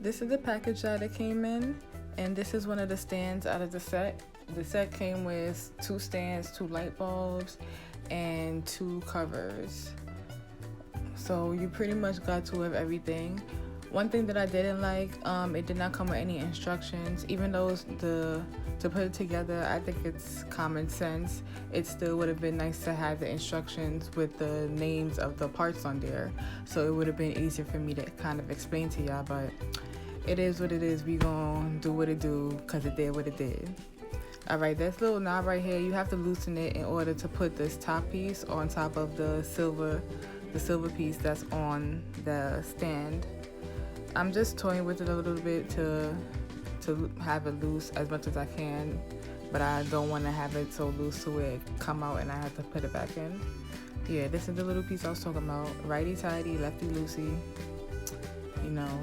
this is the package that it came in, and this is one of the stands out of the set. The set came with 2 stands, 2 light bulbs, and 2 covers. So you pretty much got 2 of everything. One thing that I didn't like, it did not come with any instructions. Even though to put it together, I think it's common sense. It still would have been nice to have the instructions with the names of the parts on there. So it would have been easier for me to kind of explain to y'all, but it is what it is. We gonna do what it do because it did what it did. All right, this little knob right here, you have to loosen it in order to put this top piece on top of the silver piece that's on the stand. I'm just toying with it a little bit to have it loose as much as I can, but I don't want to have it so loose to it come out and I have to put it back in. Yeah, this is the little piece I was talking about. Righty tighty, lefty loosey. You know,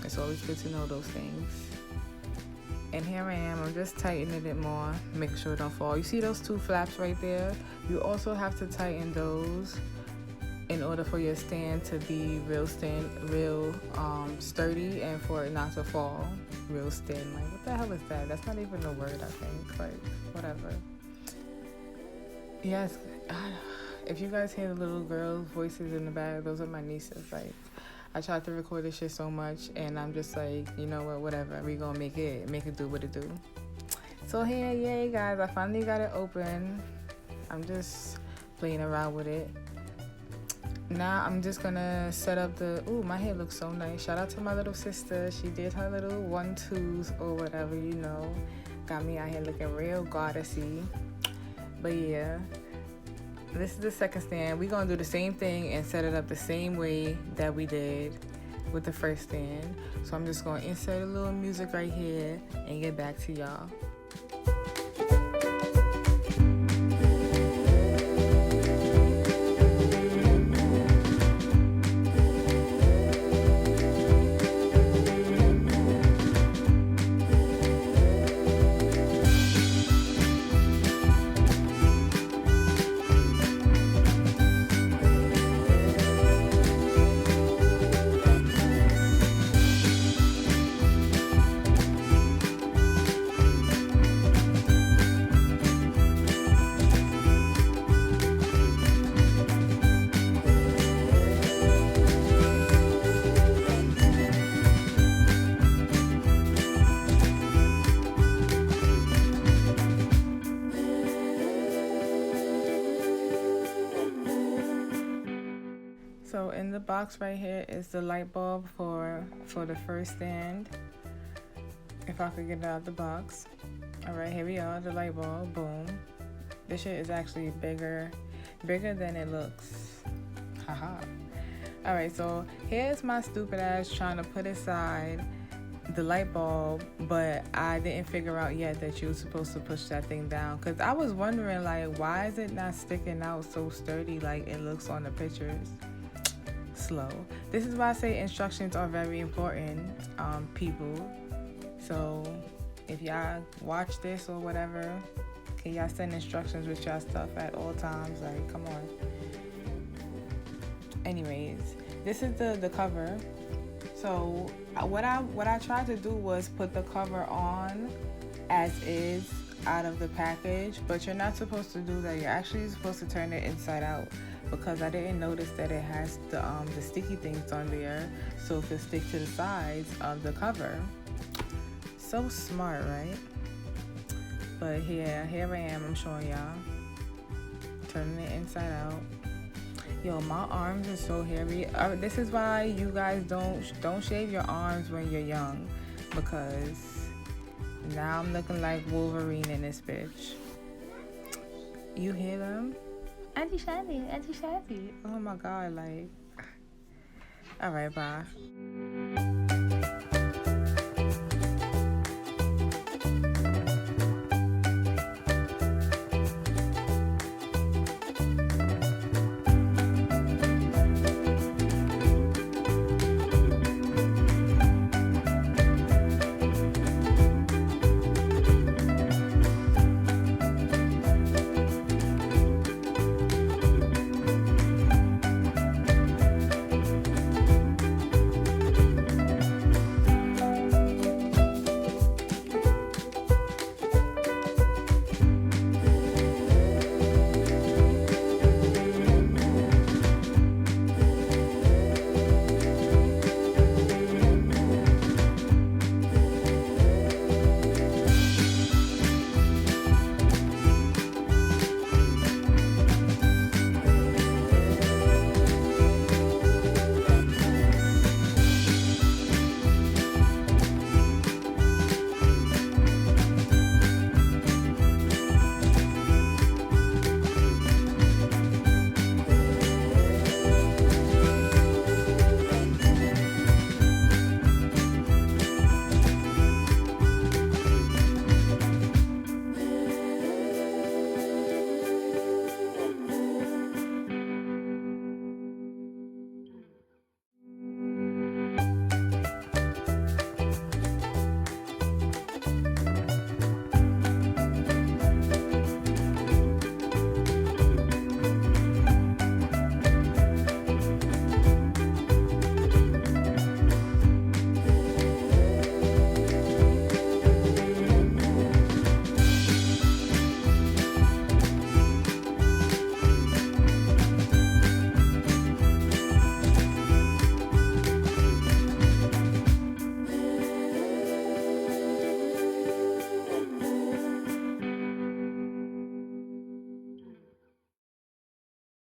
it's always good to know those things. And here I am, I'm just tightening it more, make sure it don't fall. You see those 2 flaps right there? You also have to tighten those in order for your stand to be real sturdy and for it not to fall. Real stand, like what the hell is that? That's not even a word, I think. Like, whatever. Yes, if you guys hear the little girl voices in the back, those are my nieces. Like, I tried to record this shit so much and I'm just like, you know what, whatever. We gonna make it do what it do. So here, yay guys, I finally got it open. I'm just playing around with it. Now I'm just gonna set up ooh, my hair looks so nice. Shout out to my little sister. She did her little 1-2s or whatever, you know. Got me out here looking real goddessy. But yeah, this is the second stand. We're gonna do the same thing and set it up the same way that we did with the first stand. So I'm just gonna insert a little music right here and get back to y'all. So in the box right here is the light bulb for the first stand. If I could get it out of the box. All right, here we are, the light bulb, boom. This shit is actually bigger than it looks. Haha. All right, so here's my stupid ass trying to put aside the light bulb, but I didn't figure out yet that you were supposed to push that thing down, because I was wondering, like, why is it not sticking out so sturdy like it looks on the pictures? Slow. This is why I say instructions are very important, people. So if y'all watch this or whatever, can y'all send instructions with y'all stuff at all times? Like, come on. Anyways, this is the cover. So what I tried to do was put the cover on as is out of the package, but you're not supposed to do that. You're actually supposed to turn it inside out, because I didn't notice that it has the sticky things on there, so it could stick to the sides of the cover. So smart, right? But yeah, here I am, I'm showing y'all. Turning it inside out. Yo, my arms are so hairy. This is why you guys don't shave your arms when you're young, because now I'm looking like Wolverine in this bitch. You hear them? Auntie Shanty. Oh my god, like. Alright, bye.